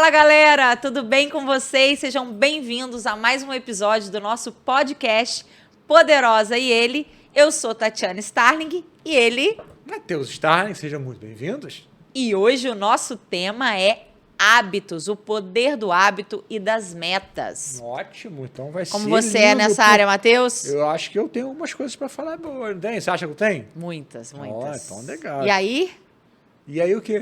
Fala, galera! Tudo bem com vocês? Sejam bem-vindos a mais um episódio do nosso podcast Poderosa e Ele. Eu sou Tatiana Starling e ele... Matheus Starling, sejam muito bem-vindos. E hoje o nosso tema é hábitos, o poder do hábito e das metas. Ótimo, então vai ser Como você é nessa área, Matheus? Eu acho que eu tenho algumas coisas para falar boas, não tem? Você acha que eu tenho? Muitas. Então legal. E aí? E aí o quê?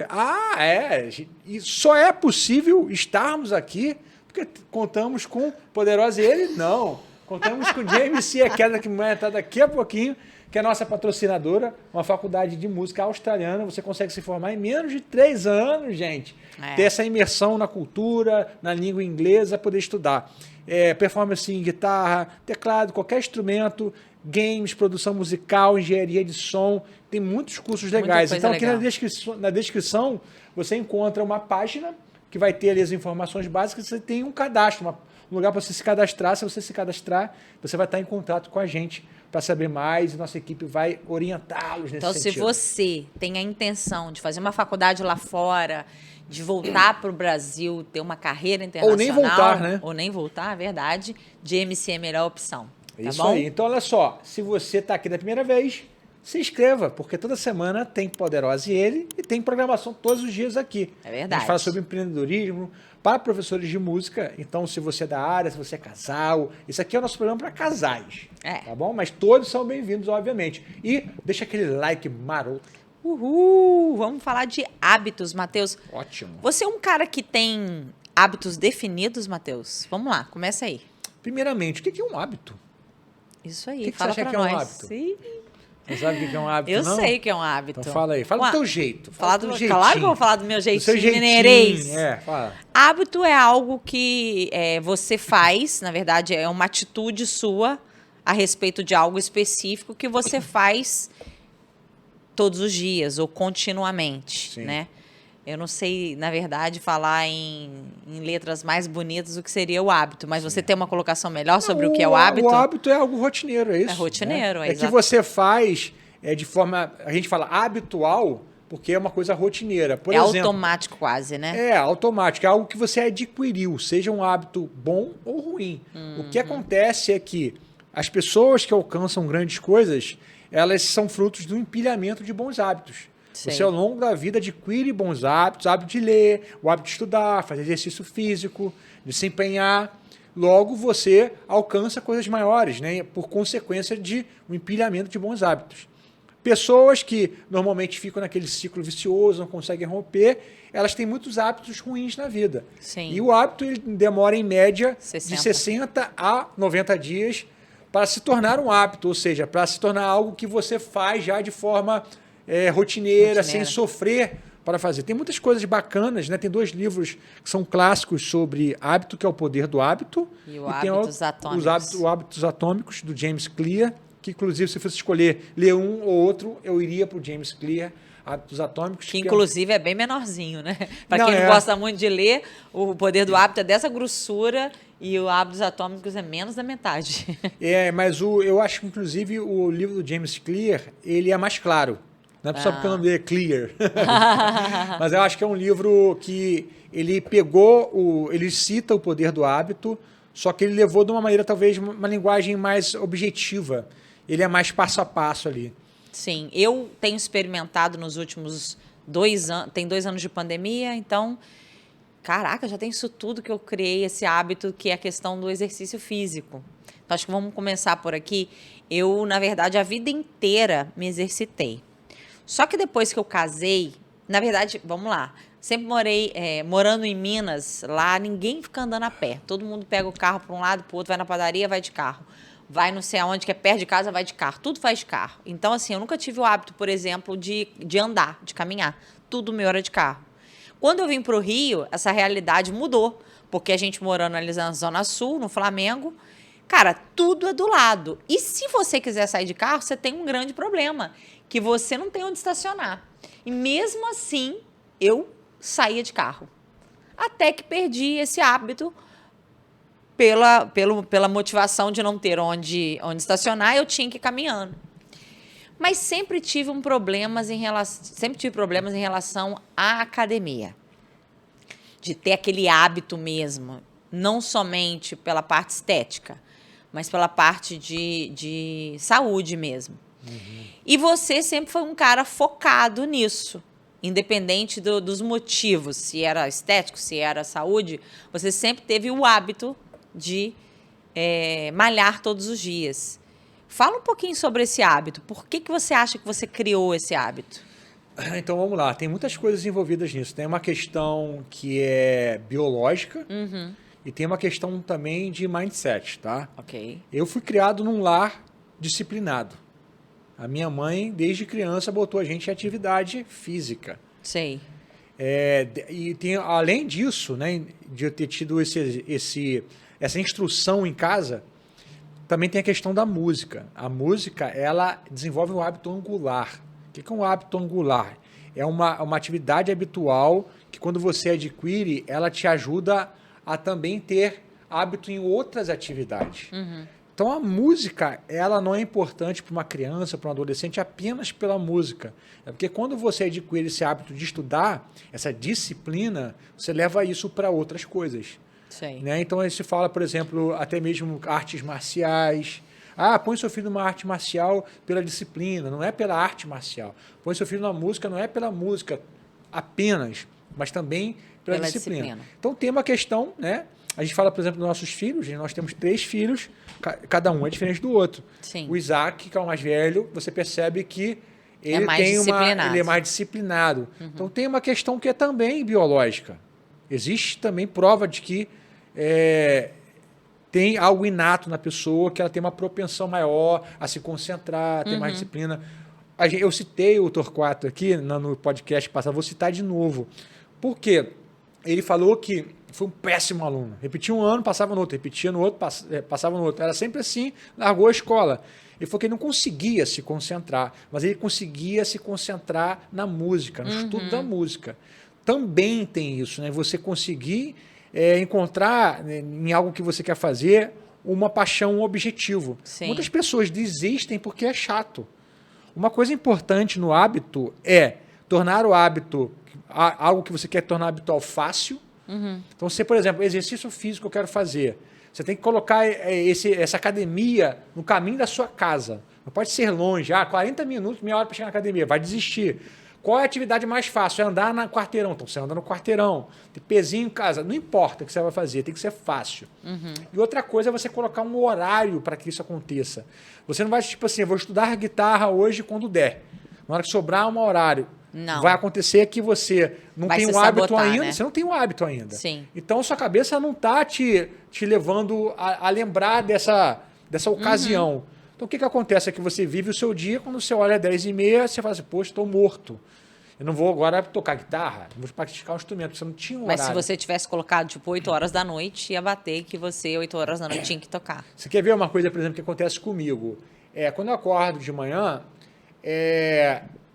E só é possível estarmos aqui porque contamos com Poderosa e Ele? Não. Contamos com James C. Academy, que vai estar daqui a pouquinho, que é a nossa patrocinadora, uma faculdade de música australiana. Você consegue se formar em menos de 3 anos, gente. Ter essa imersão na cultura, na língua inglesa, poder estudar. Performance em guitarra, teclado, qualquer instrumento, games, produção musical, engenharia de som. Tem muitos cursos legais. Então, aqui na descrição, você encontra uma página que vai ter ali as informações básicas. Você tem um cadastro, um lugar para você se cadastrar. Se você se cadastrar, você vai estar em contato com a gente para saber mais e nossa equipe vai orientá-los nesse sentido. Então, se você tem a intenção de fazer uma faculdade lá fora, de voltar para o Brasil, ter uma carreira internacional... Ou nem voltar, né? Ou nem voltar, é verdade. GMC é a melhor opção. Tá Isso bom? aí. Então, olha só. Se você está aqui da primeira vez, se inscreva, porque toda semana tem Poderosa e Ele e tem programação todos os dias aqui. É verdade. A gente fala sobre empreendedorismo para professores de música. Então, se você é da área, se você é casal, isso aqui é o nosso programa para casais. Tá bom? Mas todos são bem-vindos, obviamente. E deixa aquele like maroto. Uhul! Vamos falar de hábitos, Matheus. Ótimo. Você é um cara que tem hábitos definidos, Matheus? Vamos lá, começa aí. Primeiramente, o que é um hábito? Isso aí, que fala você acha pra que é um nós. hábito? Sim. Você sabe o que é um hábito, Eu não? sei que é um hábito. Então fala aí. Fala do teu jeito. Claro que eu vou falar do meu jeitinho mineirês. Fala. Hábito é algo que você faz, na verdade, é uma atitude sua a respeito de algo específico que você faz todos os dias ou continuamente, Sim. né? Eu não sei, na verdade, falar em letras mais bonitas o que seria o hábito, mas você tem uma colocação melhor sobre o que é o hábito? O hábito é algo rotineiro, é isso? É rotineiro, né? É que você faz de forma, a gente fala habitual, porque é uma coisa rotineira. Por exemplo, automático quase, né? É automático, é algo que você adquiriu, seja um hábito bom ou ruim. O que acontece é que as pessoas que alcançam grandes coisas, elas são frutos do empilhamento de bons hábitos. Sei. Você, ao longo da vida, adquire bons hábitos, o hábito de ler, o hábito de estudar, fazer exercício físico, de se empenhar. Logo, você alcança coisas maiores, né? Por consequência de um empilhamento de bons hábitos. Pessoas que normalmente ficam naquele ciclo vicioso, não conseguem romper, elas têm muitos hábitos ruins na vida. Sim. E o hábito ele demora, em média, 60. de 60 a 90 dias para se tornar um hábito, ou seja, para se tornar algo que você faz já de forma rotineira, sem sofrer para fazer. Tem muitas coisas bacanas, né? Tem 2 livros que são clássicos sobre hábito, que é O Poder do Hábito. E o Hábitos Atômicos. Os Hábitos Atômicos, do James Clear, que inclusive se fosse escolher ler um ou outro, eu iria para o James Clear, Hábitos Atômicos. Que inclusive é bem menorzinho, né? Para quem não gosta muito de ler, O Poder do Hábito é dessa grossura e o Hábitos Atômicos é menos da metade. Mas eu acho que inclusive o livro do James Clear, ele é mais claro. Não é só porque o nome dele é Clear. Mas eu acho que é um livro que ele ele cita o poder do hábito, só que ele levou de uma maneira, talvez, uma linguagem mais objetiva. Ele é mais passo a passo ali. Sim, eu tenho experimentado nos últimos 2 anos, tem 2 anos de pandemia, então, caraca, já tem isso tudo que eu criei, esse hábito que é a questão do exercício físico. Então, acho que vamos começar por aqui. Eu, na verdade, a vida inteira me exercitei. Só que depois que eu casei, na verdade, vamos lá, sempre morei, morando em Minas, lá ninguém fica andando a pé. Todo mundo pega o carro para um lado, para o outro, vai na padaria, vai de carro. Vai não sei aonde, que é perto de casa, vai de carro. Tudo faz de carro. Então, assim, eu nunca tive o hábito, por exemplo, de andar, de caminhar. Tudo meu era de carro. Quando eu vim para o Rio, essa realidade mudou. Porque a gente morando ali na Zona Sul, no Flamengo, cara, tudo é do lado. E se você quiser sair de carro, você tem um grande problema, que você não tem onde estacionar. E mesmo assim, eu saía de carro. Até que perdi esse hábito pela motivação de não ter onde estacionar, eu tinha que ir caminhando. Mas sempre tive problemas em relação à academia. de ter aquele hábito mesmo, não somente pela parte estética, mas pela parte de saúde mesmo. E você sempre foi um cara focado nisso, independente dos motivos, se era estético, se era saúde, você sempre teve o hábito de malhar todos os dias. Fala um pouquinho sobre esse hábito. Por que você acha que você criou esse hábito? Então vamos lá, tem muitas coisas envolvidas nisso. Tem uma questão que é biológica e tem uma questão também de mindset, tá? Ok. Eu fui criado num lar disciplinado. A minha mãe, desde criança, botou a gente em atividade física. Sei. E tem, além disso, né, de eu ter tido essa instrução em casa, também tem a questão da música. A música, ela desenvolve um hábito angular. O que é um hábito angular? É uma atividade habitual que, quando você adquire, ela te ajuda a também ter hábito em outras atividades. Então, a música, ela não é importante para uma criança, para um adolescente, apenas pela música. É porque quando você adquire esse hábito de estudar, essa disciplina, você leva isso para outras coisas. Sei. Né? Então, aí se fala, por exemplo, até mesmo artes marciais. Põe seu filho numa arte marcial pela disciplina, não é pela arte marcial. Põe seu filho na música, não é pela música apenas, mas também pela disciplina. Então, tem uma questão, né? A gente fala, por exemplo, dos nossos filhos, nós temos 3 filhos, cada um é diferente do outro. Sim. O Isaac, que é o mais velho, você percebe que ele é mais disciplinado. Então, tem uma questão que é também biológica. Existe também prova de que tem algo inato na pessoa, que ela tem uma propensão maior a se concentrar, a ter mais disciplina. Eu citei o Torquato aqui no podcast passado, vou citar de novo. Por quê? Ele falou que foi um péssimo aluno. Repetia um ano, passava no outro. Repetia no outro, passava no outro. Era sempre assim, largou a escola. Ele falou que ele não conseguia se concentrar, mas ele conseguia se concentrar na música, no estudo da música. Também tem isso, né? Você conseguir encontrar, né, em algo que você quer fazer, uma paixão, um objetivo. Sim. Muitas pessoas desistem porque é chato. Uma coisa importante no hábito é tornar o hábito algo que você quer tornar habitual fácil. Então, você, por exemplo, exercício físico que eu quero fazer, você tem que colocar essa academia no caminho da sua casa. Não pode ser longe. 40 minutos, meia hora para chegar na academia. Vai desistir. Qual é a atividade mais fácil? É andar no quarteirão. Então, você anda no quarteirão. Tem pezinho em casa. Não importa o que você vai fazer, tem que ser fácil. E outra coisa é você colocar um horário para que isso aconteça. Você não vai, tipo assim, eu vou estudar guitarra hoje quando der. Na hora que sobrar um horário. Não. Vai acontecer que você não tem um hábito ainda. Né? Você não tem um hábito ainda. Sim. Então, sua cabeça não está te levando a lembrar dessa ocasião. Então, o que acontece é que você vive o seu dia, quando você olha às 10h30, você fala assim, poxa, estou morto. Eu não vou agora tocar guitarra, não vou praticar um instrumento, você não tinha um horário. Mas se você tivesse colocado, tipo, 8 horas da noite, ia bater que você, 8 horas da noite, tinha que tocar. Você quer ver uma coisa, por exemplo, que acontece comigo? Quando eu acordo de manhã,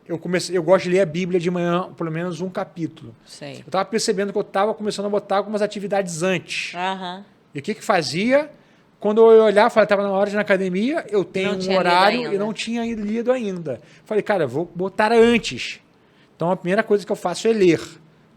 eu gosto de ler a Bíblia de manhã, pelo menos um capítulo. Sei. Eu estava percebendo que eu estava começando a botar algumas atividades antes. E o que fazia? Quando eu olhava, estava na hora de ir na academia, eu tenho um horário e não tinha lido ainda. Falei, cara, vou botar antes. Então, a primeira coisa que eu faço é ler,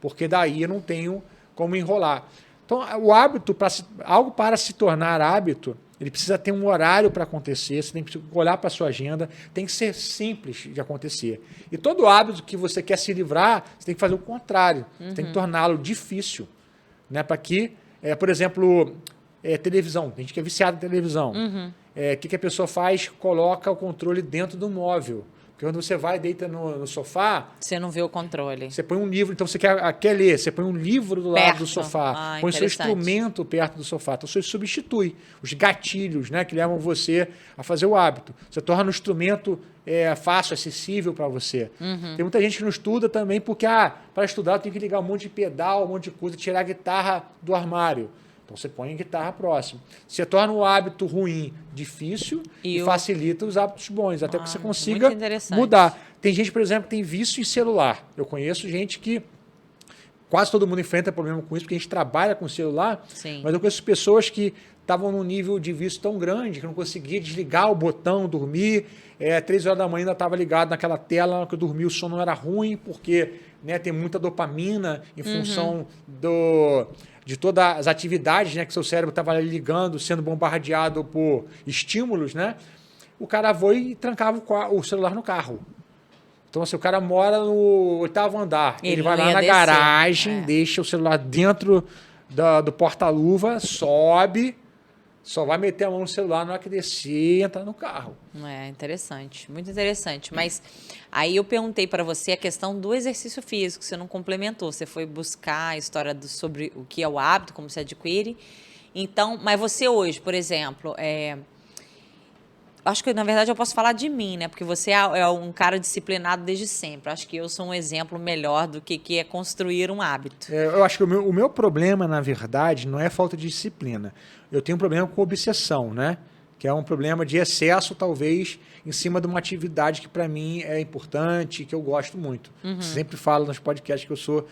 porque daí eu não tenho como enrolar. Então, o hábito, algo para se tornar hábito, ele precisa ter um horário para acontecer, você tem que olhar para a sua agenda, tem que ser simples de acontecer. E todo hábito que você quer se livrar, você tem que fazer o contrário, você tem que torná-lo difícil. Né? Para que, por exemplo, televisão, tem gente que é viciada em televisão. O que a pessoa faz? Coloca o controle dentro do móvel. Porque quando você vai e deita no sofá... Você não vê o controle. Você põe um livro, então você quer ler, você põe um livro do lado do sofá, põe seu instrumento perto do sofá. Então você substitui os gatilhos, né, que levam você a fazer o hábito. Você torna o instrumento fácil, acessível para você. Tem muita gente que não estuda também porque para estudar eu tenho que ligar um monte de pedal, um monte de coisa, tirar a guitarra do armário. Então, você põe a guitarra próximo. Você torna o hábito ruim difícil e facilita os hábitos bons, até que você consiga mudar. Tem gente, por exemplo, que tem vício em celular. Eu conheço gente que quase todo mundo enfrenta problema com isso, porque a gente trabalha com o celular, Sim. mas eu conheço pessoas que estavam num nível de vício tão grande que não conseguia desligar o botão, dormir. 3 horas da manhã ainda estava ligado naquela tela, que eu dormi, o sono era ruim, porque né, tem muita dopamina em função de todas as atividades, né, que seu cérebro estava ligando, sendo bombardeado por estímulos, né? O cara foi e trancava o celular no carro. Então, assim, o cara mora no 8º andar. Ele vai lá na garagem, deixa o celular dentro do porta-luva, sobe, só vai meter a mão no celular na hora que descer e entrar no carro. Interessante, muito interessante. Mas aí eu perguntei para você a questão do exercício físico, você não complementou. Você foi buscar a história sobre o que é o hábito, como se adquire. Então, mas você hoje, por exemplo, acho que, na verdade, eu posso falar de mim, né? Porque você é um cara disciplinado desde sempre. Acho que eu sou um exemplo melhor do que é construir um hábito. Eu acho que o meu problema, na verdade, não é falta de disciplina. Eu tenho um problema com obsessão, né? Que é um problema de excesso, talvez, em cima de uma atividade que, para mim, é importante, que eu gosto muito. Sempre falo nos podcasts que eu sou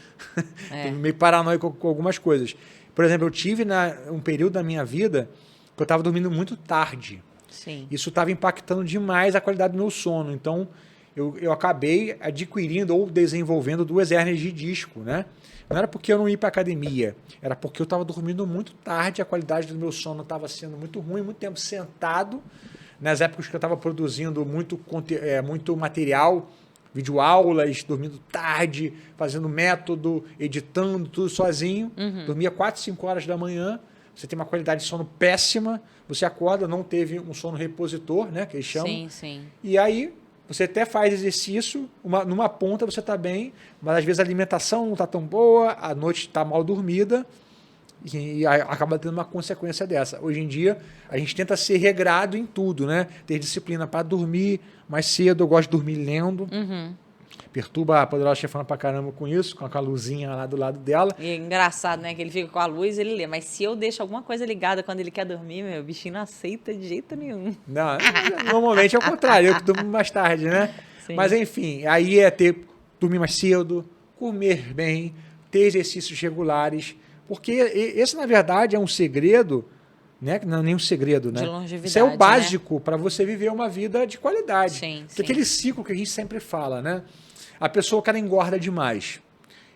meio paranoico com algumas coisas. Por exemplo, eu tive um período da minha vida que eu estava dormindo muito tarde. Sim. Isso estava impactando demais a qualidade do meu sono. Então, eu acabei adquirindo ou desenvolvendo 2 hérnias de disco, né? Não era porque eu não ia para academia, era porque eu estava dormindo muito tarde, a qualidade do meu sono estava sendo muito ruim, muito tempo sentado. Nas épocas que eu estava produzindo muito material, videoaulas, dormindo tarde, fazendo método, editando, tudo sozinho. Dormia 4, 5 horas da manhã. Você tem uma qualidade de sono péssima, você acorda, não teve um sono repositor, né, que eles chamam. Sim, sim. E aí você até faz exercício, numa ponta você está bem, mas às vezes a alimentação não está tão boa, a noite está mal dormida e acaba tendo uma consequência dessa. Hoje em dia a gente tenta ser regrado em tudo, né? Ter disciplina para dormir mais cedo, eu gosto de dormir lendo. Perturba a Poderosa Chefona pra caramba com isso, com a luzinha lá do lado dela. E é engraçado, né? Que ele fica com a luz e ele lê. Mas se eu deixo alguma coisa ligada quando ele quer dormir, o bichinho não aceita de jeito nenhum. Não, normalmente é o contrário, eu que durmo mais tarde, né? Sim. Mas enfim, aí dormir mais cedo, comer bem, ter exercícios regulares, porque esse, na verdade, é um segredo, né? Não é nenhum segredo, né? De longevidade, isso é o básico, né? Para você viver uma vida de qualidade. Sim, porque aquele ciclo que a gente sempre fala, né? A pessoa, o cara engorda demais.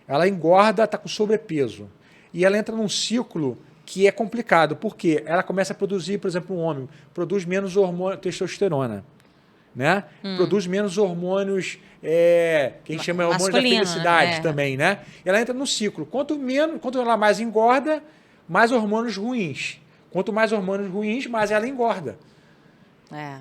Ela engorda, está com sobrepeso. E ela entra num ciclo que é complicado. Por quê? Ela começa a produzir, por exemplo, um homem produz menos hormônio, testosterona. Né? Produz menos hormônios, que a gente chama de hormônios da felicidade, né? Também. Né? Ela entra num ciclo. Quanto ela mais engorda, mais hormônios ruins. Quanto mais hormônios ruins, mais ela engorda.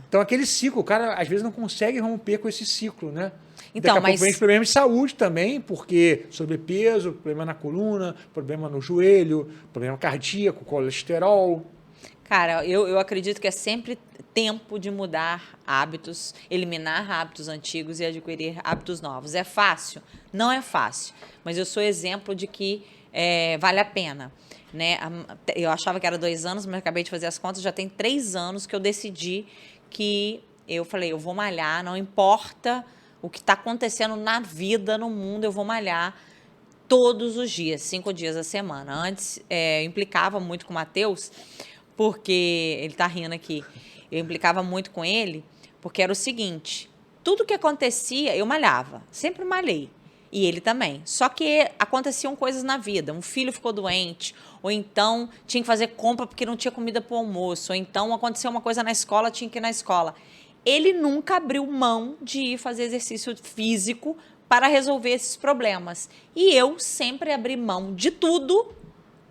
Então, aquele ciclo, o cara às vezes não consegue romper com esse ciclo, né? Então, daqui a pouco vem problemas de saúde também, porque sobrepeso, problema na coluna, problema no joelho, problema cardíaco, colesterol. Cara, eu acredito que é sempre tempo de mudar hábitos, eliminar hábitos antigos e adquirir hábitos novos. É fácil? Não é fácil, mas eu sou exemplo de que vale a pena. Né? Eu achava que era 2 anos, mas acabei de fazer as contas, já tem 3 anos que eu decidi que eu falei, eu vou malhar, não importa o que está acontecendo na vida, no mundo, eu vou malhar todos os dias, 5 dias a semana. Antes, eu implicava muito com o Matheus, porque ele está rindo aqui, eu implicava muito com ele, porque era o seguinte, tudo que acontecia, eu malhava, sempre malhei. E ele também. Só que aconteciam coisas na vida. Um filho ficou doente, ou então tinha que fazer compra porque não tinha comida para o almoço, ou então aconteceu uma coisa na escola, tinha que ir na escola. Ele nunca abriu mão de ir fazer exercício físico para resolver esses problemas. E eu sempre abri mão de tudo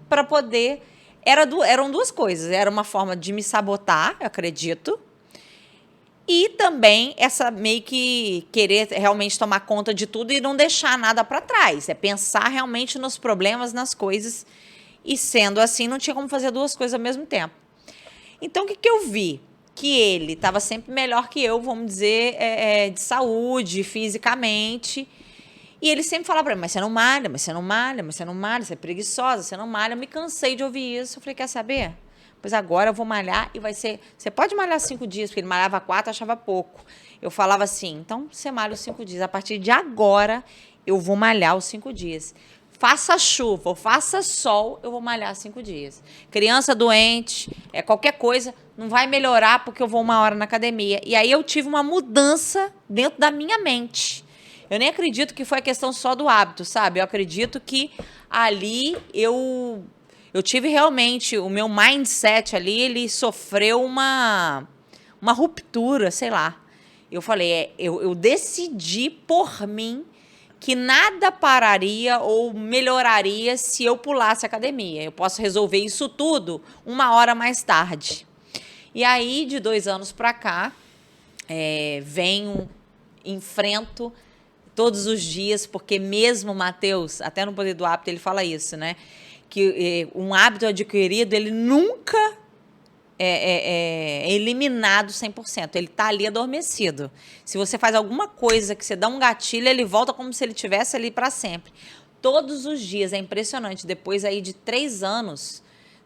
para poder... Eram 2 coisas. Era uma forma de me sabotar, eu acredito, e também essa meio que querer realmente tomar conta de tudo e não deixar nada para trás. É pensar realmente nos problemas, nas coisas. E sendo assim, não tinha como fazer 2 coisas ao mesmo tempo. Então, o que eu vi? Que ele estava sempre melhor que eu, vamos dizer, de saúde, fisicamente. E ele sempre falava para mim, mas você não malha, mas você não malha, mas você não malha, você é preguiçosa, você não malha. Eu me cansei de ouvir isso. Eu falei, quer saber? Pois agora eu vou malhar e vai ser... Você pode malhar 5 dias, porque ele malhava 4, achava pouco. Eu falava assim, então você malha os 5 dias. A partir de agora, eu vou malhar os 5 dias. faça chuva ou faça sol, eu vou malhar 5 dias. Criança doente, qualquer coisa, não vai melhorar porque eu vou 1 hora na academia. E aí eu tive uma mudança dentro da minha mente. Eu nem acredito que foi a questão só do hábito, sabe? Eu acredito que ali eu tive realmente, o meu mindset ali, ele sofreu uma ruptura, sei lá. Eu falei, eu decidi por mim que nada pararia ou melhoraria se eu pulasse a academia. Eu posso resolver isso tudo 1 hora mais tarde. E aí, de 2 anos para cá, enfrento todos os dias, porque mesmo Matheus, até no Poder do Hábito, ele fala isso, né? Que um hábito adquirido, ele nunca é eliminado 100%. Ele está ali adormecido. Se você faz alguma coisa que você dá um gatilho, ele volta como se ele estivesse ali para sempre. Todos os dias, é impressionante. Depois aí de 3 anos,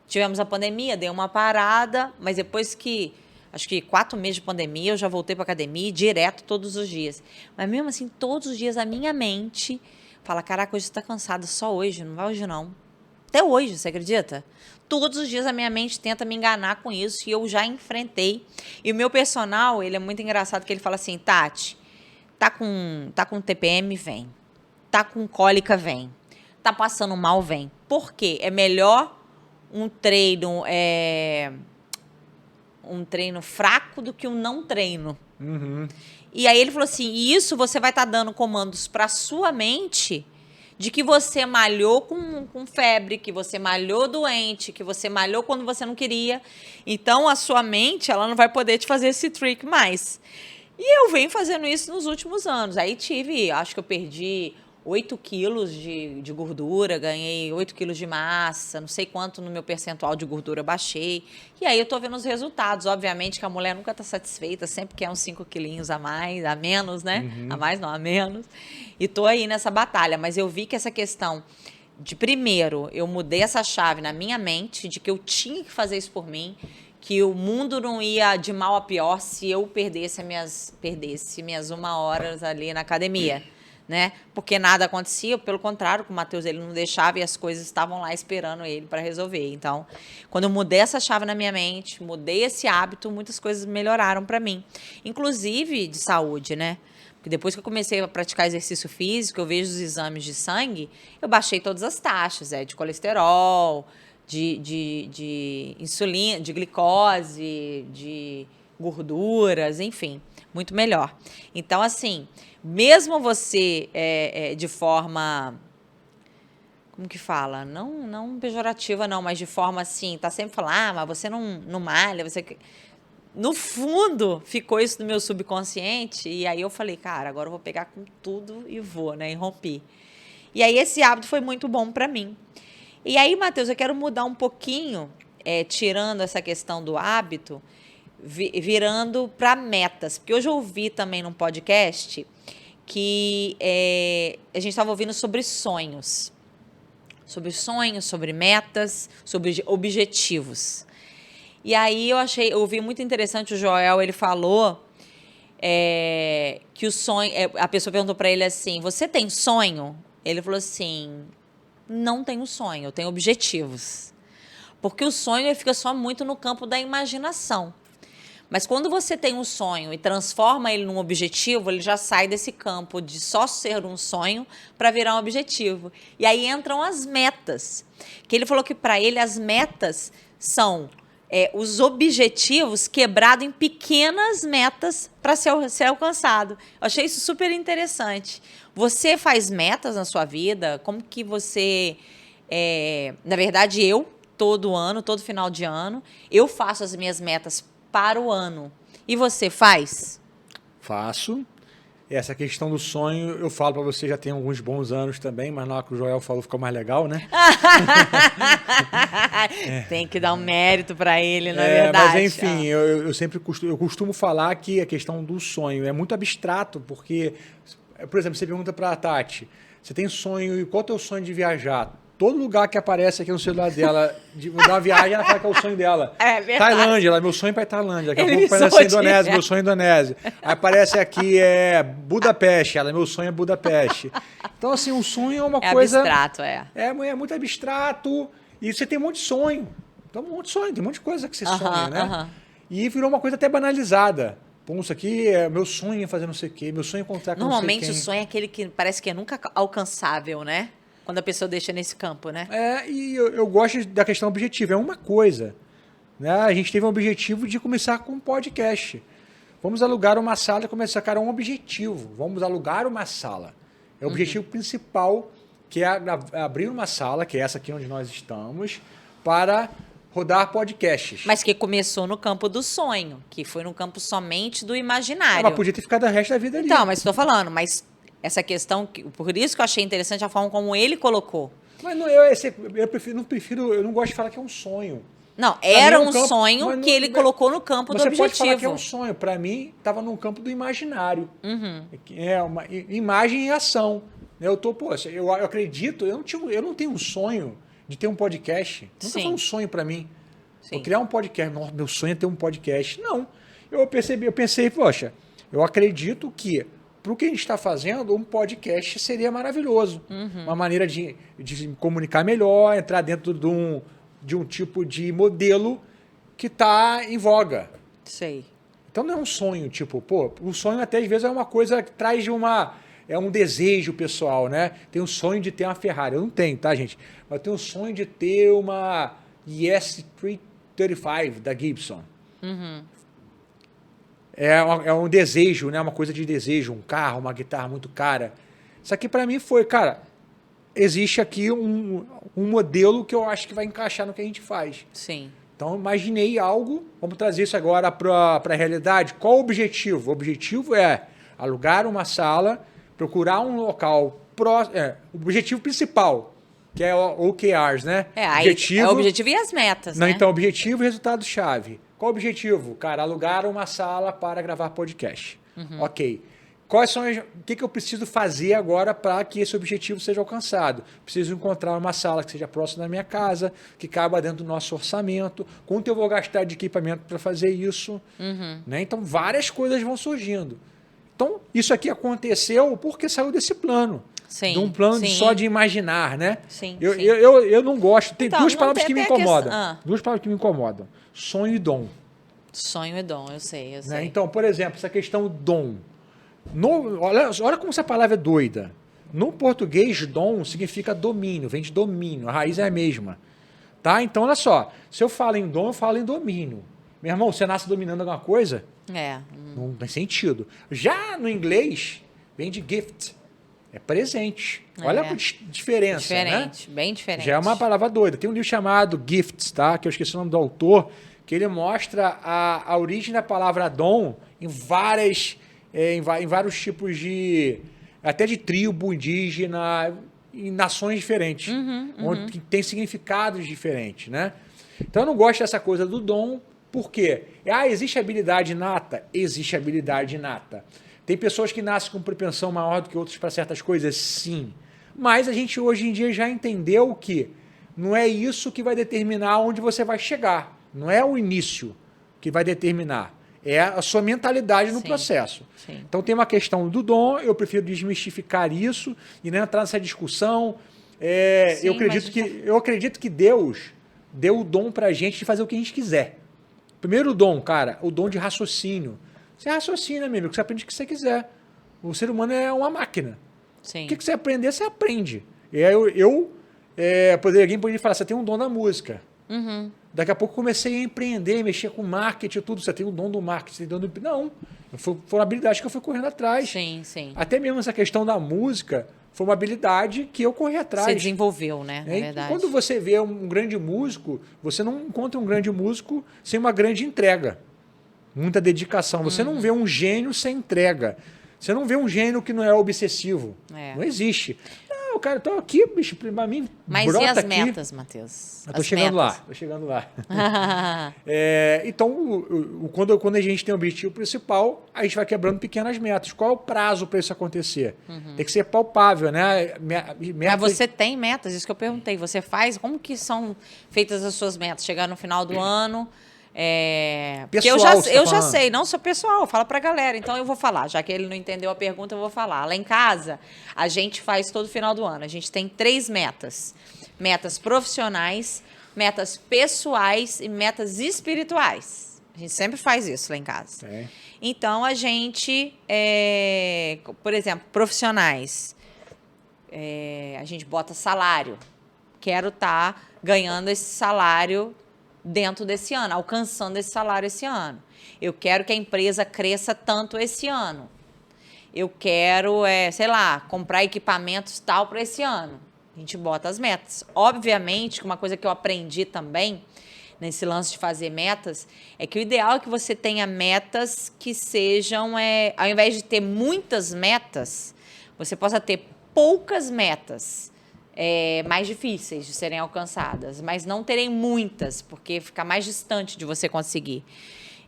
tivemos a pandemia, dei uma parada, mas depois que, acho que 4 meses de pandemia, eu já voltei para academia direto todos os dias. Mas mesmo assim, todos os dias a minha mente fala, caraca, hoje você está cansada, só hoje, não vai hoje não. Até hoje, você acredita? Todos os dias a minha mente tenta me enganar com isso e eu já enfrentei. E o meu personal, ele é muito engraçado, que ele fala assim, Tati, tá com TPM, vem. Tá com cólica, vem. Tá passando mal, vem. Por quê? É melhor um treino fraco do que um não treino. Uhum. E aí ele falou assim, isso você vai estar dando comandos para sua mente de que você malhou com febre, que você malhou doente, que você malhou quando você não queria. Então, a sua mente, ela não vai poder te fazer esse trick mais. E eu venho fazendo isso nos últimos anos. Aí acho que eu perdi 8 quilos de gordura, ganhei 8 quilos de massa, não sei quanto no meu percentual de gordura eu baixei. E aí eu tô vendo os resultados. Obviamente que a mulher nunca tá satisfeita, sempre quer uns 5 quilinhos a mais, a menos, né? Uhum. A mais, não, a menos. E tô aí nessa batalha. Mas eu vi que essa questão de, primeiro, eu mudei essa chave na minha mente, de que eu tinha que fazer isso por mim, que o mundo não ia de mal a pior se eu perdesse minhas 1 horas ali na academia. Né? Porque nada acontecia, pelo contrário, com o Matheus ele não deixava e as coisas estavam lá esperando ele para resolver. Então, quando eu mudei essa chave na minha mente, mudei esse hábito, muitas coisas melhoraram para mim, inclusive de saúde, né? Porque depois que eu comecei a praticar exercício físico, eu vejo os exames de sangue, eu baixei todas as taxas, de colesterol, de insulina, de glicose, de gorduras, enfim, muito melhor. Então, assim, mesmo você de forma, como que fala? Não pejorativa, não, mas de forma assim, tá sempre falando, mas você não malha, você... No fundo, ficou isso no meu subconsciente, e aí eu falei, cara, agora eu vou pegar com tudo e vou, né, e rompi. E aí esse hábito foi muito bom para mim. E aí, Matheus, eu quero mudar um pouquinho, tirando essa questão do hábito, virando para metas. Porque hoje eu ouvi também num podcast que a gente estava ouvindo sobre sonhos. Sobre sonhos, sobre metas, sobre objetivos. E aí eu ouvi muito interessante, o Joel, ele falou que o sonho... a pessoa perguntou para ele assim, você tem sonho? Ele falou assim, não tenho sonho, eu tenho objetivos. Porque o sonho ele fica só muito no campo da imaginação. Mas quando você tem um sonho e transforma ele num objetivo, ele já sai desse campo de só ser um sonho para virar um objetivo. E aí entram as metas. Que ele falou que para ele as metas são os objetivos quebrados em pequenas metas para ser alcançado. Eu achei isso super interessante. Você faz metas na sua vida? Como que você... na verdade, eu, todo ano, todo final de ano, eu faço as minhas metas para o ano. E você faz? Faço. Essa questão do sonho, eu falo para você, já tem alguns bons anos também, mas na hora que o Joel falou ficou mais legal, né? Tem que dar um mérito para ele, na verdade. Mas enfim, eu sempre costumo falar que a questão do sonho é muito abstrato, porque, por exemplo, você pergunta para a Tati, você tem sonho, e qual é o teu sonho de viajar? Todo lugar que aparece aqui no celular dela, de mudar uma viagem, ela fala que é o sonho dela. É verdade. Tailândia, meu sonho é para Tailândia. Daqui a Ele pouco me aparece zoa Indonésia, meu direto. sonho é Indonésia. Aí aparece aqui Budapeste, meu sonho é Budapeste. Então, assim, um sonho é uma coisa... abstrato, É muito abstrato e você tem um monte de sonho. Então, um monte de sonho, tem um monte de coisa que você sonha, né? E virou uma coisa até banalizada. Pô, isso aqui é meu sonho é fazer não sei o quê, meu sonho é encontrar com Normalmente não sei o quem. sonho é aquele que parece que é nunca alcançável, né? Quando a pessoa deixa nesse campo, né? E eu gosto da questão objetiva, é uma coisa. Né? A gente teve um objetivo de começar com um podcast. Vamos alugar uma sala e começar, cara, um objetivo. Vamos alugar uma sala. É o objetivo principal, que é abrir uma sala, que é essa aqui onde nós estamos, para rodar podcasts. Mas que começou no campo do sonho, que foi no campo somente do imaginário. Mas podia ter ficado o resto da vida ali. Então, mas estou falando, mas essa questão, por isso que eu achei interessante a forma como ele colocou. Mas não, eu não gosto de falar que é um sonho. Não, Pra era mim, um campo, sonho mas que ele colocou no campo do Você objetivo. pode falar que é um sonho. Para mim, estava no campo do imaginário. É uma imagem e ação. Eu acredito, eu não tenho um sonho de ter um podcast. Nunca foi um sonho para mim. Vou criar um podcast. Nossa, meu sonho é ter um podcast. Não. Eu pensei, poxa, eu acredito que para o que a gente está fazendo, um podcast seria maravilhoso. Uma maneira de comunicar melhor, entrar dentro de um tipo de modelo que está em voga. Sei. Então não é um sonho, tipo, o sonho até às vezes é uma coisa que traz é um desejo pessoal, né? Tem um sonho de ter uma Ferrari. Eu não tenho, tá, gente? Mas eu tenho um sonho de ter uma ES335 da Gibson. É um desejo, né? Uma coisa de desejo, um carro, uma guitarra muito cara. Isso aqui para mim foi, cara, existe aqui um modelo que eu acho que vai encaixar no que a gente faz. Sim. Então, imaginei algo, vamos trazer isso agora para a realidade. Qual o objetivo? O objetivo é alugar uma sala, procurar um local próximo. O objetivo principal, que é o OKRs, né? É o objetivo e as metas, não, né? Então, objetivo e resultado-chave. Qual o objetivo? Cara, alugar uma sala para gravar podcast. Ok. Quais são o que eu preciso fazer agora para que esse objetivo seja alcançado? Preciso encontrar uma sala que seja próxima da minha casa, que caiba dentro do nosso orçamento, quanto eu vou gastar de equipamento para fazer isso. Né? Então, várias coisas vão surgindo. Então, isso aqui aconteceu porque saiu desse plano. Sim, de um plano só de imaginar, né? Sim, eu não gosto. Tem duas palavras que me incomodam. Duas palavras que me incomodam. Sonho e dom. Sonho e dom, eu sei. Né? Então, por exemplo, essa questão dom. Olha como essa palavra é doida. No português, dom significa domínio, vem de domínio, a raiz é a mesma. Tá? Então, olha só, se eu falo em dom, eu falo em domínio. Meu irmão, você nasce dominando alguma coisa? Não tem sentido. Já no inglês, vem de gift, é presente. Olha a diferença, diferente, né? Bem diferente. Já é uma palavra doida. Tem um livro chamado Gifts, tá? Que eu esqueci o nome do autor, que ele mostra a origem da palavra dom em vários tipos até de tribo indígena, em nações diferentes, onde tem significados diferentes, né? Então eu não gosto dessa coisa do dom, por quê? Existe habilidade inata? Existe habilidade inata. Tem pessoas que nascem com propensão maior do que outras para certas coisas? Sim. Mas a gente hoje em dia já entendeu que não é isso que vai determinar onde você vai chegar. Não é o início que vai determinar. É a sua mentalidade no processo. Sim. Então tem uma questão do dom, eu prefiro desmistificar isso e não entrar nessa discussão. Eu acredito que Deus deu o dom para a gente de fazer o que a gente quiser. Primeiro dom, cara, o dom de raciocínio. Você raciocina, meu amigo, você aprende o que você quiser. O ser humano é uma máquina. Sim. O que você aprender, você aprende. E aí alguém poderia falar, você tem um dom da música. Daqui a pouco comecei a empreender, mexer com marketing e tudo. Você tem o dom do marketing, tem o dom do... Não, foi uma habilidade que eu fui correndo atrás. Sim, sim. Até mesmo essa questão da música foi uma habilidade que eu corri atrás. Você desenvolveu, né? Na verdade. Quando você vê um grande músico, você não encontra um grande músico sem uma grande entrega. Muita dedicação. Você não vê um gênio sem entrega. Você não vê um gênio que não é obsessivo. Não existe. Não, cara, eu tô aqui, bicho, pra mim, Mas brota e as aqui. metas, Matheus? Eu tô As chegando metas. lá, tô chegando lá. Então, quando a gente tem um objetivo principal, a gente vai quebrando pequenas metas. Qual é o prazo para isso acontecer? Tem que ser palpável, né? Mas você tem metas? Isso que eu perguntei. Você faz? Como que são feitas as suas metas? Chegar no final do ano... Porque Pessoal, eu já sei, não sou pessoal, fala pra galera. Então eu vou falar, já que ele não entendeu a pergunta, eu vou falar. Lá em casa, a gente faz todo final do ano. A gente tem 3 metas: metas profissionais, metas pessoais e metas espirituais. A gente sempre faz isso lá em casa. É. Então a gente, por exemplo, profissionais, a gente bota salário. Quero estar ganhando esse salário dentro desse ano, alcançando esse salário esse ano. Eu quero que a empresa cresça tanto esse ano. Eu quero, sei lá, comprar equipamentos tal para esse ano. A gente bota as metas. Obviamente, que uma coisa que eu aprendi também nesse lance de fazer metas é que o ideal é que você tenha metas que sejam, ao invés de ter muitas metas, você possa ter poucas metas. Mais difíceis de serem alcançadas, mas não terem muitas, porque fica mais distante de você conseguir.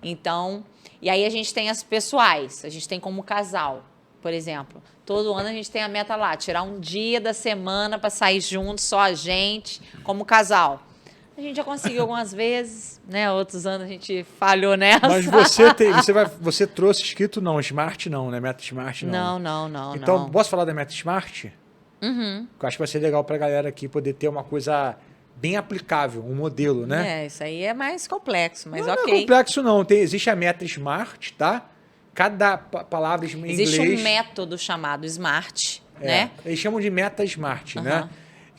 Então, e aí a gente tem as pessoais, a gente tem como casal, por exemplo. Todo ano a gente tem a meta lá, tirar um dia da semana para sair junto, só a gente, como casal. A gente já conseguiu algumas vezes, né? Outros anos a gente falhou nessa. Mas você trouxe escrito não, Smart não, né? Meta Smart não. Não. Então, posso falar da Meta Smart? Uhum. Que eu acho que vai ser legal pra galera aqui poder ter uma coisa bem aplicável, um modelo, né? Isso aí é mais complexo, mas Não ok. é complexo não, existe a Meta Smart, tá? Cada palavra em inglês... Existe um método chamado SMART, né? Eles chamam de Meta Smart, Uhum. né?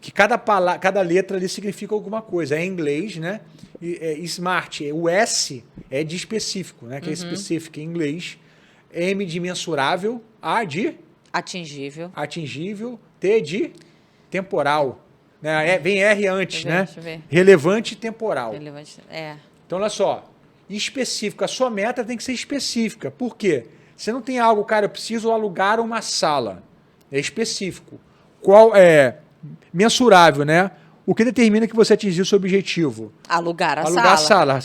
Que cada letra ali significa alguma coisa. É em inglês, né? Smart, o S é de específico, né? Que é específico em inglês. M de mensurável, A de... atingível, T de temporal. Né? Vem R antes, né? Deixa eu ver. Relevante e temporal. Relevante. Então, olha só. Específico. A sua meta tem que ser específica. Por quê? Você não tem algo, cara, eu preciso alugar uma sala. É específico. Qual é mensurável, né? O que determina que você atingiu o seu objetivo? Alugar a sala.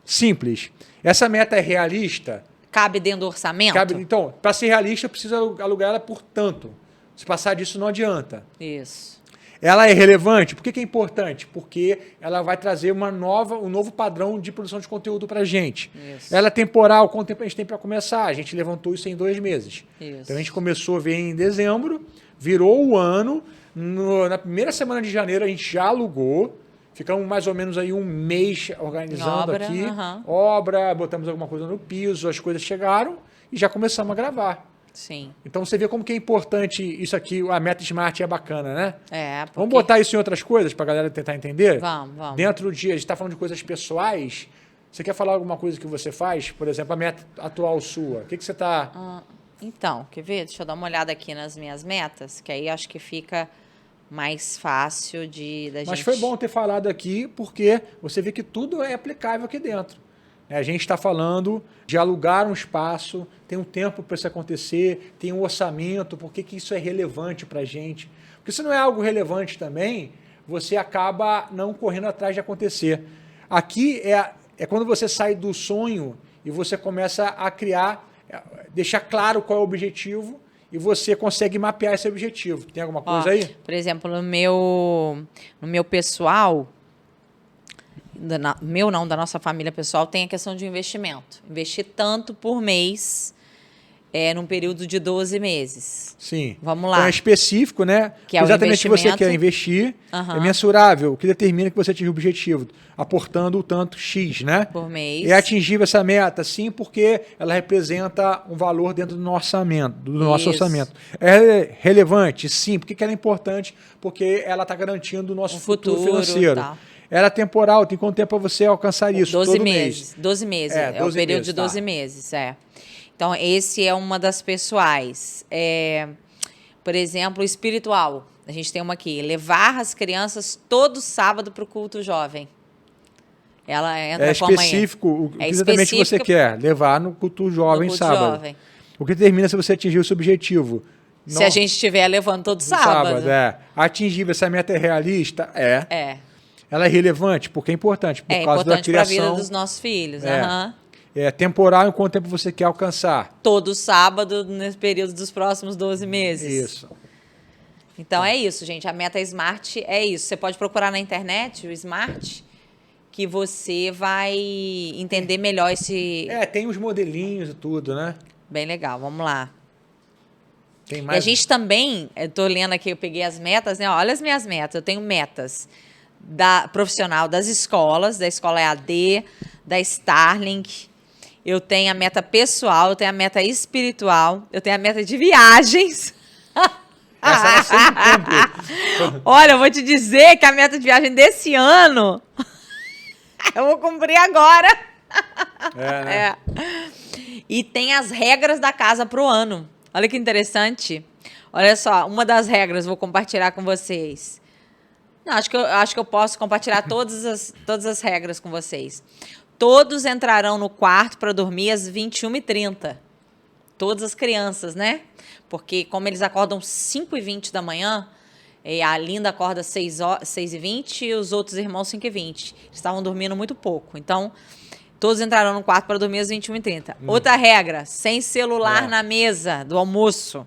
Simples. Essa meta é realista? Cabe dentro do orçamento? Então, para ser realista, precisa alugar ela por tanto. Se passar disso, não adianta. Isso. Ela é relevante? Por que é importante? Porque ela vai trazer um novo padrão de produção de conteúdo para a gente. Isso. Ela é temporal. Quanto tempo a gente tem para começar? A gente levantou isso em 2 meses. Isso. Então, a gente começou a ver em dezembro, virou o ano. Na primeira semana de janeiro, a gente já alugou. Ficamos mais ou menos aí um mês organizando aqui. Obra, botamos alguma coisa no piso, as coisas chegaram e já começamos a gravar. Sim. Então você vê como que é importante isso aqui, a Meta Smart é bacana, né? Porque... Vamos botar isso em outras coisas para a galera tentar entender? Vamos. Dentro do dia, a gente está falando de coisas pessoais. Você quer falar alguma coisa que você faz? Por exemplo, a meta atual sua. O que você está... Então, quer ver? Deixa eu dar uma olhada aqui nas minhas metas, que aí acho que fica mais fácil da gente... Mas foi bom ter falado aqui, porque você vê que tudo é aplicável aqui dentro. A gente está falando de alugar um espaço, tem um tempo para isso acontecer, tem um orçamento, por que isso é relevante para a gente. Porque se não é algo relevante também, você acaba não correndo atrás de acontecer. Aqui é quando você sai do sonho e você começa a criar, deixar claro qual é o objetivo e você consegue mapear esse objetivo. Tem alguma coisa aí? Por exemplo, no meu pessoal... da nossa família pessoal, tem a questão de investimento. Investir tanto por mês num período de 12 meses. Sim. Vamos lá. Então é específico, né? Que é exatamente o que você quer investir. É mensurável, o que determina que você atingiu o objetivo. Aportando o tanto X, né? Por mês. É atingível essa meta, sim, porque ela representa um valor dentro do nosso orçamento. É relevante, sim. Por que ela é importante? Porque ela está garantindo o nosso futuro financeiro. Tá. Ela é temporal, tem quanto tempo para você alcançar isso? 12 todo meses. mês. 12 meses. É 12 o período meses, de 12 meses, Então, esse é uma das pessoais. Por exemplo, o espiritual. A gente tem uma aqui. Levar as crianças todo sábado para o culto jovem. Ela entra com a mãe. O que exatamente você quer? Levar no culto jovem sábado. O que determina se você atingiu esse objetivo? Se a gente estiver levando todo sábado. Atingível, essa meta é realista? É. Ela é relevante porque é importante, por causa da importante para a criação. vida dos nossos filhos. É temporal em quanto tempo você quer alcançar. Todo sábado, nesse período dos próximos 12 meses. Isso. Então é isso, gente. A meta Smart é isso. Você pode procurar na internet o Smart, que você vai entender melhor esse... Tem os modelinhos e tudo, né? Bem legal, vamos lá. Tem mais... E a gente também, eu tô lendo aqui, eu peguei as metas, né? Olha as minhas metas. Eu tenho metas da profissional das escolas, da escola EAD, da Starlink. Eu tenho a meta pessoal, eu tenho a meta espiritual, eu tenho a meta de viagens. Essa ela sempre cumpre. Olha, eu vou te dizer que a meta de viagem desse ano eu vou cumprir agora. Né? E tem as regras da casa para o ano. Olha que interessante. Olha só, uma das regras vou compartilhar com vocês. Não, acho que eu posso compartilhar todas as regras com vocês. Todos entrarão no quarto para dormir às 21h30. Todas as crianças, né? Porque como eles acordam 5h20 da manhã, a Linda acorda 6h20 e os outros irmãos 5h20. Eles estavam dormindo muito pouco. Então, todos entrarão no quarto para dormir às 21h30. Outra regra, sem celular na mesa do almoço.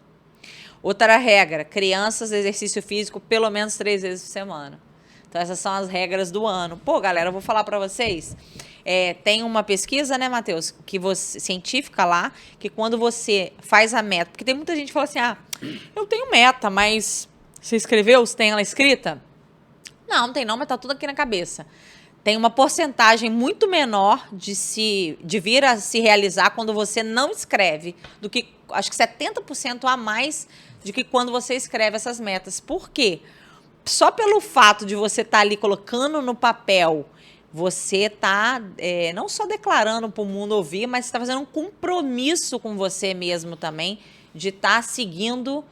Outra regra, crianças, exercício físico pelo menos 3 vezes por semana. Então, essas são as regras do ano. Pô, galera, eu vou falar para vocês. Tem uma pesquisa, né, Matheus, científica lá, que quando você faz a meta... Porque tem muita gente que fala assim, eu tenho meta, mas você escreveu? Você tem ela escrita? Não tem não, mas tá tudo aqui na cabeça. Tem uma porcentagem muito menor de vir a se realizar quando você não escreve, do que, acho que 70% a mais de que quando você escreve essas metas. Por quê? Só pelo fato de você estar ali colocando no papel, você está não só declarando para o mundo ouvir, mas está fazendo um compromisso com você mesmo também, de estar seguindo,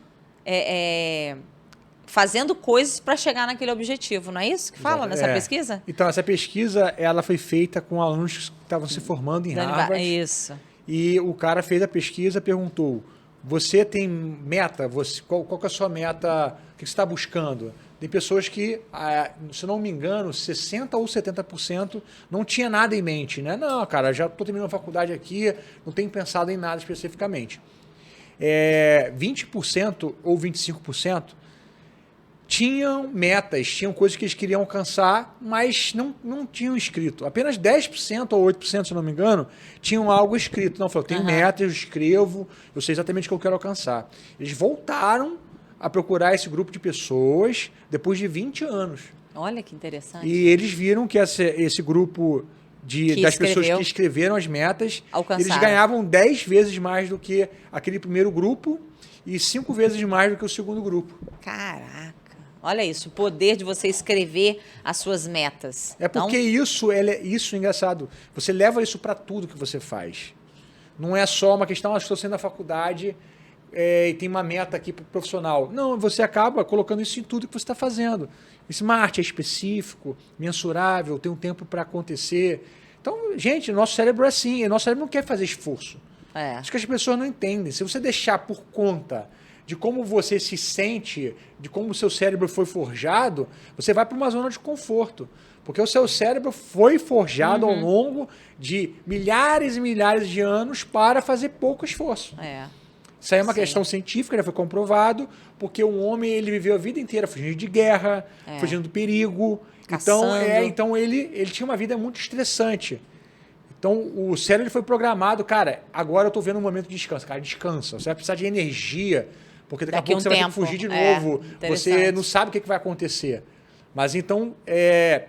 fazendo coisas para chegar naquele objetivo. Não é isso que fala nessa pesquisa? Então, essa pesquisa ela foi feita com alunos que estavam se formando em Harvard. Isso. E o cara fez a pesquisa, perguntou, você tem meta? Qual que é a sua meta? O que você está buscando? Tem pessoas que, se não me engano, 60% ou 70% não tinha nada em mente, né? Não, cara, já estou terminando a faculdade aqui, não tenho pensado em nada especificamente. 20% ou 25% tinham metas, tinham coisas que eles queriam alcançar, mas não tinham escrito. Apenas 10% ou 8%, se não me engano, tinham algo escrito. Não, eu tenho metas, eu escrevo, eu sei exatamente o que eu quero alcançar. Eles voltaram a procurar esse grupo de pessoas depois de 20 anos. Olha que interessante. E eles viram que esse grupo das pessoas que escreveram as metas, eles ganhavam 10 vezes mais do que aquele primeiro grupo e 5 vezes mais do que o segundo grupo. Caraca! Olha isso, o poder de você escrever as suas metas. Porque isso é engraçado. Você leva isso para tudo que você faz. Não é só uma questão, estou saindo da faculdade e tem uma meta aqui para o profissional. Não, você acaba colocando isso em tudo que você está fazendo. Smart é específico, mensurável, tem um tempo para acontecer. Então, gente, o nosso cérebro é assim. O nosso cérebro não quer fazer esforço. Acho que as pessoas não entendem. Se você deixar por conta de como você se sente, de como o seu cérebro foi forjado, você vai para uma zona de conforto. Porque o seu cérebro foi forjado ao longo de milhares e milhares de anos para fazer pouco esforço. Isso aí é uma questão científica, já foi comprovado, porque o homem ele viveu a vida inteira fugindo de guerra, fugindo do perigo. Então ele tinha uma vida muito estressante. Então o cérebro foi programado, cara, agora eu estou vendo um momento de descanso. Cara, descansa, você vai precisar de energia, porque daqui a pouco você vai ter que fugir de novo, você não sabe o que vai acontecer. Mas então é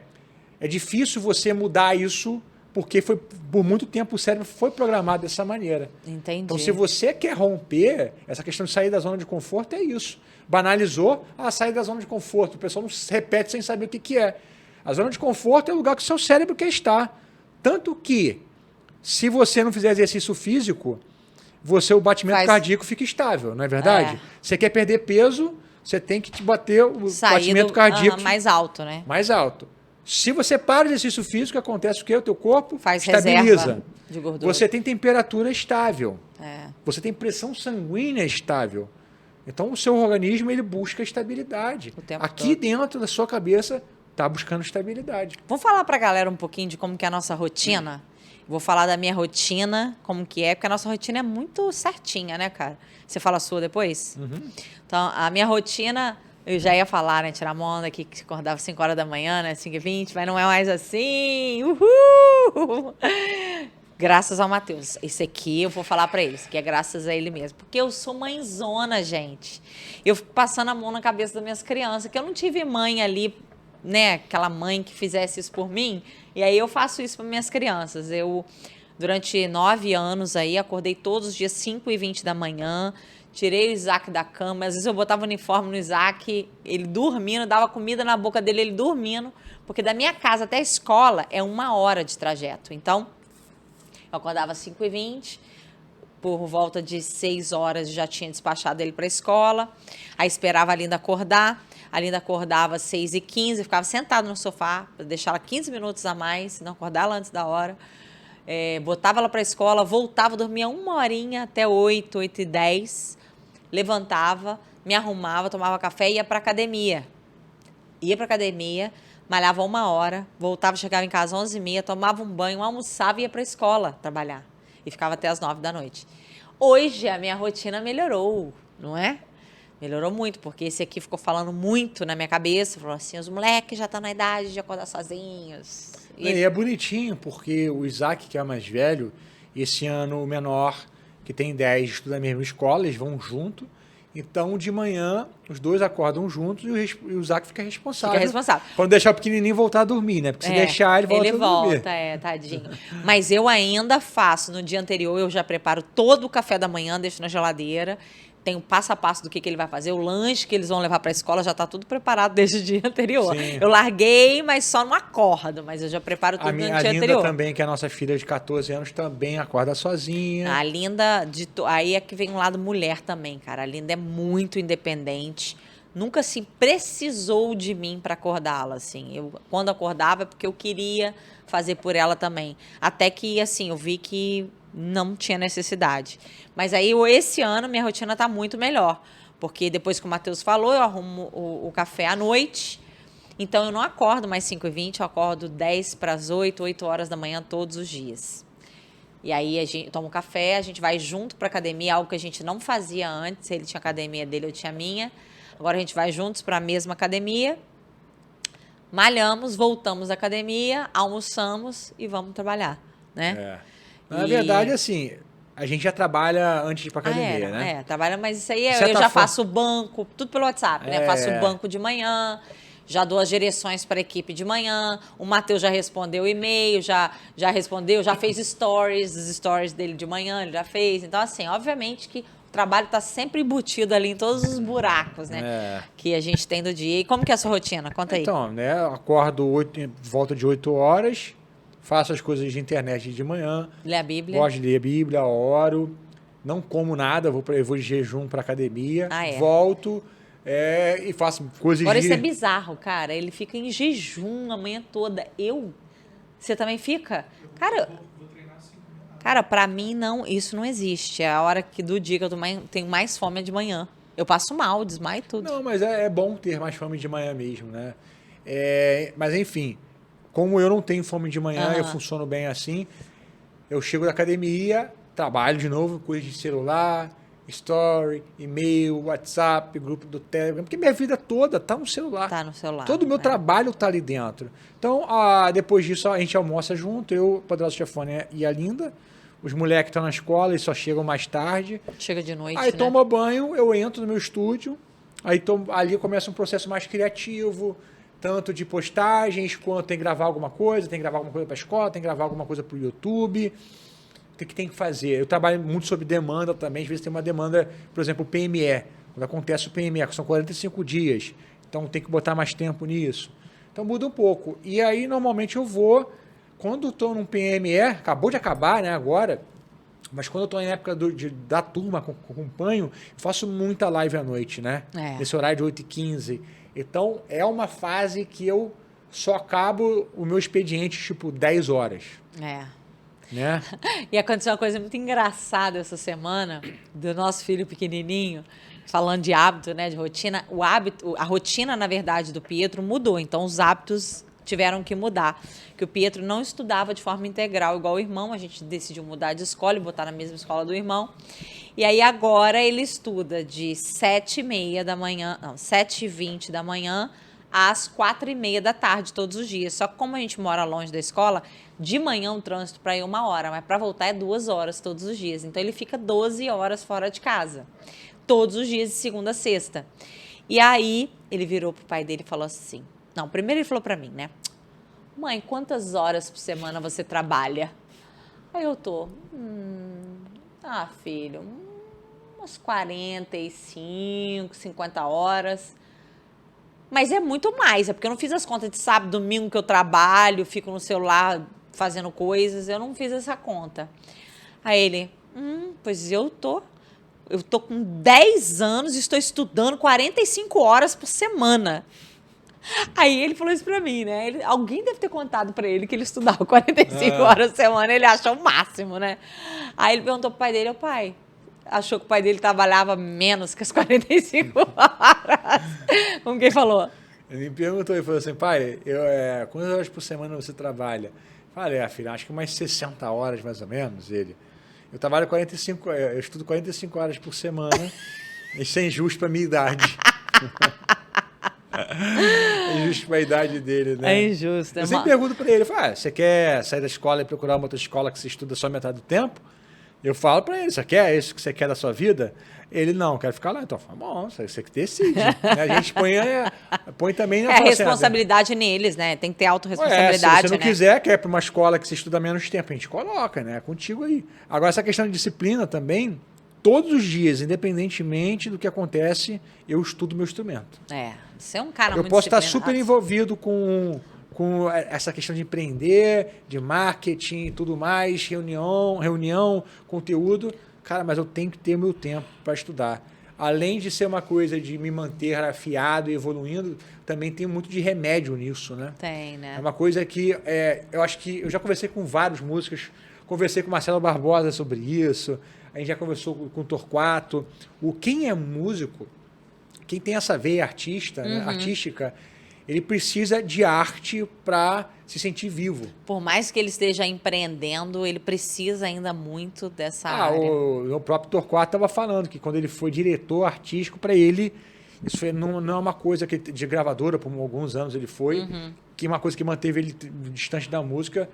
difícil você mudar isso, porque por muito tempo o cérebro foi programado dessa maneira. Entendi. Então, se você quer romper, essa questão de sair da zona de conforto é isso. Banalizou, sair da zona de conforto. O pessoal não se repete sem saber o que é. A zona de conforto é o lugar que o seu cérebro quer estar. Tanto que, se você não fizer exercício físico, o batimento cardíaco fica estável, não é verdade? Você quer perder peso, você tem que te bater o batimento cardíaco mais alto, né? Mais alto. Se você para o exercício físico, acontece o quê? O teu corpo estabiliza. Reserva de gordura. Você tem temperatura estável. Você tem pressão sanguínea estável. Então, o seu organismo, ele busca estabilidade. O tempo Aqui todo. dentro da sua cabeça, tá buscando estabilidade. Vou falar pra galera um pouquinho de como que é a nossa rotina. Vou falar da minha rotina, como que é, porque a nossa rotina é muito certinha, né, cara? Você fala a sua depois? Então, a minha rotina, eu já ia falar, né, tirar uma onda aqui, que acordava 5 horas da manhã, né, 5h20, mas não é mais assim. Uhul! Graças ao Matheus. Esse aqui eu vou falar pra eles, que é graças a ele mesmo. Porque eu sou mãezona, gente. Eu fico passando a mão na cabeça das minhas crianças, que eu não tive mãe ali, né, aquela mãe que fizesse isso por mim. E aí eu faço isso para minhas crianças. Eu, durante 9 anos aí, acordei todos os dias 5h20 da manhã, tirei o Isaac da cama. Às vezes eu botava o uniforme no Isaac, ele dormindo, dava comida na boca dele, ele dormindo. Porque da minha casa até a escola é 1 hora de trajeto. Então, eu acordava 5h20, por volta de 6 horas já tinha despachado ele para a escola. Aí esperava a Linda acordar. A Linda acordava às 6h15, ficava sentada no sofá, para deixar ela 15 minutos a mais, não acordar ela antes da hora. Botava ela para a escola, voltava, dormia 1 horinha até 8, 8h10. Levantava, me arrumava, tomava café e ia para academia. Ia para academia, malhava 1 hora, voltava, chegava em casa às 11h30, tomava um banho, almoçava e ia para a escola trabalhar. E ficava até às 9 da noite. Hoje a minha rotina melhorou, não é? Melhorou muito, porque esse aqui ficou falando muito na minha cabeça. Falou assim, os moleques já estão na idade de acordar sozinhos. E é bonitinho, porque o Isaac, que é mais velho, esse ano o menor, que tem 10, estuda na mesma escola, eles vão junto. Então, de manhã, os dois acordam juntos e o Isaac fica responsável. Fica responsável. Quando deixar o pequenininho voltar a dormir, né? Porque se deixar, ele volta a dormir. Ele volta, tadinho. Mas eu ainda faço, no dia anterior, eu já preparo todo o café da manhã, deixo na geladeira. Tem o passo a passo do que ele vai fazer, o lanche que eles vão levar para a escola já está tudo preparado desde o dia anterior. Sim. Eu larguei, mas só não acordo, mas eu já preparo tudo no dia anterior. A Linda também, que é a nossa filha de 14 anos, também acorda sozinha. A Linda, aí é que vem um lado mulher também, cara. A Linda é muito independente. Nunca, assim, precisou de mim para acordá-la, assim. Eu, quando acordava, é porque eu queria fazer por ela também. Até que, assim, eu vi que não tinha necessidade. Mas aí, esse ano, minha rotina está muito melhor. Porque depois que o Matheus falou, eu arrumo o café à noite. Então, eu não acordo mais 5h20, eu acordo 10 para as 8, 8 horas da manhã todos os dias. E aí, a gente toma um café, a gente vai junto para academia, algo que a gente não fazia antes. Ele tinha a academia dele, eu tinha a minha. Agora, a gente vai juntos para a mesma academia. Malhamos, voltamos à academia, almoçamos e vamos trabalhar, né? Na verdade, assim, a gente já trabalha antes de ir pra academia, né? Trabalha, mas isso aí eu já faço o banco, tudo pelo WhatsApp, né? Faço o banco de manhã, já dou as direções para a equipe de manhã, o Matheus já respondeu o e-mail, já respondeu, já fez stories, os stories dele de manhã, ele já fez. Então, assim, obviamente que o trabalho está sempre embutido ali em todos os buracos, né? Que a gente tem do dia. E como que é a sua rotina? Conta aí. Então, né? Eu acordo volta de 8 horas, faço as coisas de internet de manhã. Lê a Bíblia. Gosto de ler a Bíblia, oro. Não como nada, eu vou de jejum para academia. Volto e faço coisas Agora, isso é bizarro, cara. Ele fica em jejum a manhã toda. Você também fica? Cara, pra mim, não, isso não existe. É a hora do dia que eu tenho mais fome de manhã. Eu passo mal, desmaio tudo. Não, mas é bom ter mais fome de manhã mesmo, né? Mas, enfim, como eu não tenho fome de manhã, eu funciono bem assim. Eu chego da academia, trabalho de novo, coisa de celular, story, e-mail, WhatsApp, grupo do Telegram, porque minha vida toda tá no celular. Tá no celular. Todo o meu trabalho tá ali dentro. Então, depois disso, a gente almoça junto, eu, o Poderoso Chefone e a Linda. Os moleques estão na escola, eles só chegam mais tarde. Chega de noite, Aí né? toma banho, eu entro no meu estúdio, ali começa um processo mais criativo, tanto de postagens, quanto tem que gravar alguma coisa, para a escola, tem que gravar alguma coisa para o YouTube. O que tem que fazer? Eu trabalho muito sobre demanda também, às vezes tem uma demanda, por exemplo, o PME. Quando acontece o PME, que são 45 dias, então tem que botar mais tempo nisso. Então muda um pouco. E aí, normalmente, eu vou, quando estou num PME, acabou de acabar, né, agora, mas quando eu estou em época da turma, acompanho, eu faço muita live à noite, né? Nesse horário de 8h15. Então, é uma fase que eu só acabo o meu expediente, tipo, 10 horas. né? E aconteceu uma coisa muito engraçada essa semana, do nosso filho pequenininho, falando de hábito, né, de rotina. A rotina, na verdade, do Pietro mudou, então os hábitos tiveram que mudar. Que o Pietro não estudava de forma integral igual o irmão, a gente decidiu mudar de escola e botar na mesma escola do irmão. E aí agora ele estuda de 7h30 da manhã, não, 7h20 da manhã às 4h30 da tarde todos os dias. Só que como a gente mora longe da escola, de manhã o trânsito para ir 1 hora, mas para voltar é 2 horas todos os dias. Então ele fica 12 horas fora de casa, todos os dias de segunda a sexta. E aí ele virou pro pai dele e falou assim, não, primeiro ele falou para mim, né? Mãe, quantas horas por semana você trabalha? Aí eu tô, filho, umas 45, 50 horas. Mas é muito mais, é porque eu não fiz as contas de sábado, domingo que eu trabalho, fico no celular fazendo coisas, eu não fiz essa conta. Aí ele, pois eu tô com 10 anos e estou estudando 45 horas por semana. Aí ele falou isso pra mim, né? Alguém deve ter contado pra ele que ele estudava 45 horas por semana, ele achou o máximo, né? Aí ele perguntou pro pai dele, pai, achou que o pai dele trabalhava menos que as 45 horas. Como quem falou? Ele me perguntou, ele falou assim, pai, quantas horas por semana você trabalha? Falei, filho, acho que umas 60 horas mais ou menos, ele. Eu estudo 45 horas por semana, isso é injusto pra minha idade. É injusto pra idade dele, né? É injusto. Eu sempre pergunto pra ele, você quer sair da escola e procurar uma outra escola que você estuda só metade do tempo? Eu falo pra ele, você quer isso que você quer da sua vida? Ele, não, quero ficar lá. Então, bom, você que decide. A gente põe também... a responsabilidade neles, né? Tem que ter autorresponsabilidade, se você não quiser, quer ir pra uma escola que você estuda menos tempo, a gente coloca, né? Contigo aí. Agora, essa questão de disciplina também, todos os dias, independentemente do que acontece, eu estudo meu instrumento. Você é um cara muito Eu posso estar super envolvido com essa questão de empreender, de marketing e tudo mais, reunião, conteúdo. Cara, mas eu tenho que ter meu tempo para estudar. Além de ser uma coisa de me manter afiado e evoluindo, também tem muito de remédio nisso, né? Tem, né? É uma coisa que eu acho que eu já conversei com vários músicos, conversei com o Marcelo Barbosa sobre isso, a gente já conversou com o Torquato. Quem é músico, quem tem essa veia artística, ele precisa de arte para se sentir vivo. Por mais que ele esteja empreendendo, ele precisa ainda muito dessa área. O próprio Torquato estava falando que quando ele foi diretor artístico, para ele, isso não é uma coisa que de gravadora, por alguns anos ele foi, que é uma coisa que manteve ele distante da música,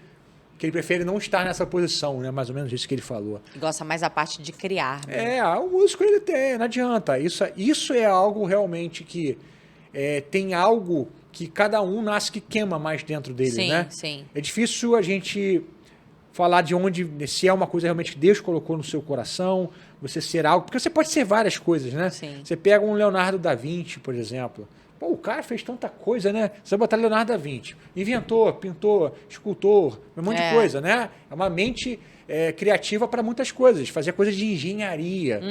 que ele prefere não estar nessa posição, né? Mais ou menos isso que ele falou. Gosta mais da parte de criar. Né? O músico ele tem, não adianta. Isso é algo realmente que tem algo que cada um nasce que queima mais dentro dele, né? Sim. É difícil a gente falar de onde, se é uma coisa realmente que Deus colocou no seu coração, você ser algo, porque você pode ser várias coisas, né? Sim. Você pega um Leonardo da Vinci, por exemplo. O cara fez tanta coisa, né? Você vai botar Leonardo da Vinci. Inventor, pintor, escultor, um monte de coisa, né? É uma mente criativa para muitas coisas. Fazia coisas de engenharia,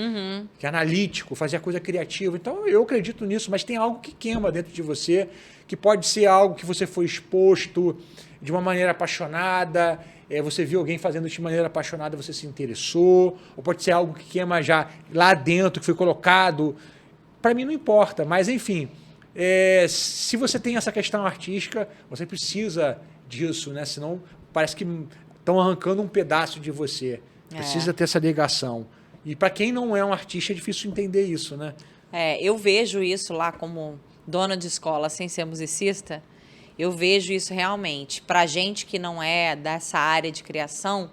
que é analítico, fazia coisa criativa. Então, eu acredito nisso, mas tem algo que queima dentro de você, que pode ser algo que você foi exposto de uma maneira apaixonada, você viu alguém fazendo isso de maneira apaixonada, você se interessou, ou pode ser algo que queima já lá dentro, que foi colocado. Para mim não importa, mas enfim... se você tem essa questão artística, você precisa disso, né? Senão parece que estão arrancando um pedaço de você. Precisa ter essa ligação. E para quem não é um artista, é difícil entender isso, né? Eu vejo isso lá como dona de escola, sem ser musicista, eu vejo isso realmente. Para gente que não é dessa área de criação,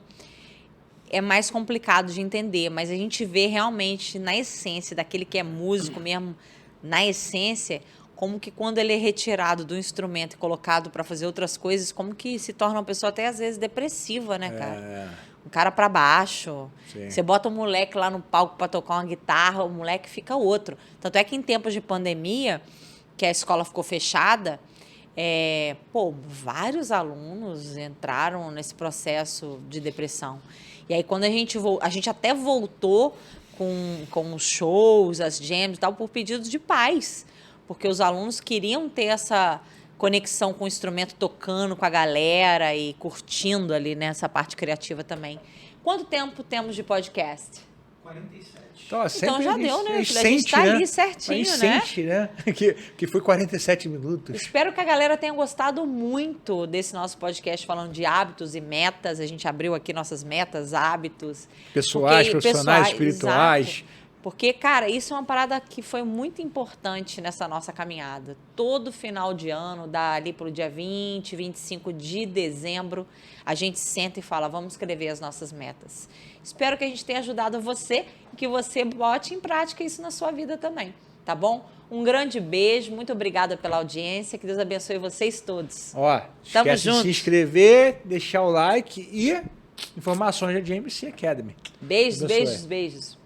é mais complicado de entender, mas a gente vê realmente na essência daquele que é músico mesmo, na essência, como que quando ele é retirado do instrumento e colocado para fazer outras coisas, como que se torna uma pessoa até às vezes depressiva, né, cara? Um cara para baixo. Sim. Você bota um moleque lá no palco para tocar uma guitarra, o moleque fica outro. Tanto é que em tempos de pandemia, que a escola ficou fechada, vários alunos entraram nesse processo de depressão. E aí quando a gente até voltou com os shows, as jams e tal, por pedidos de pais. Porque os alunos queriam ter conexão com o instrumento, tocando com a galera e curtindo ali nessa parte criativa também. Quanto tempo temos de podcast? 47. Então já deu, né? A gente sente, tá né? ali certinho, A gente né? sente, né? Que foi 47 minutos. Espero que a galera tenha gostado muito desse nosso podcast falando de hábitos e metas. A gente abriu aqui nossas metas, hábitos. Pessoais, profissionais, espirituais. Exato. Porque, cara, isso é uma parada que foi muito importante nessa nossa caminhada. Todo final de ano, ali pro dia 20, 25 de dezembro, a gente senta e fala, vamos escrever as nossas metas. Espero que a gente tenha ajudado você e que você bote em prática isso na sua vida também, tá bom? Um grande beijo, muito obrigada pela audiência, que Deus abençoe vocês todos. Ó, Tamo esquece de junto. se inscrever, deixar o like e informações da GMC Academy. Beijos, Abençoe. beijos, beijos.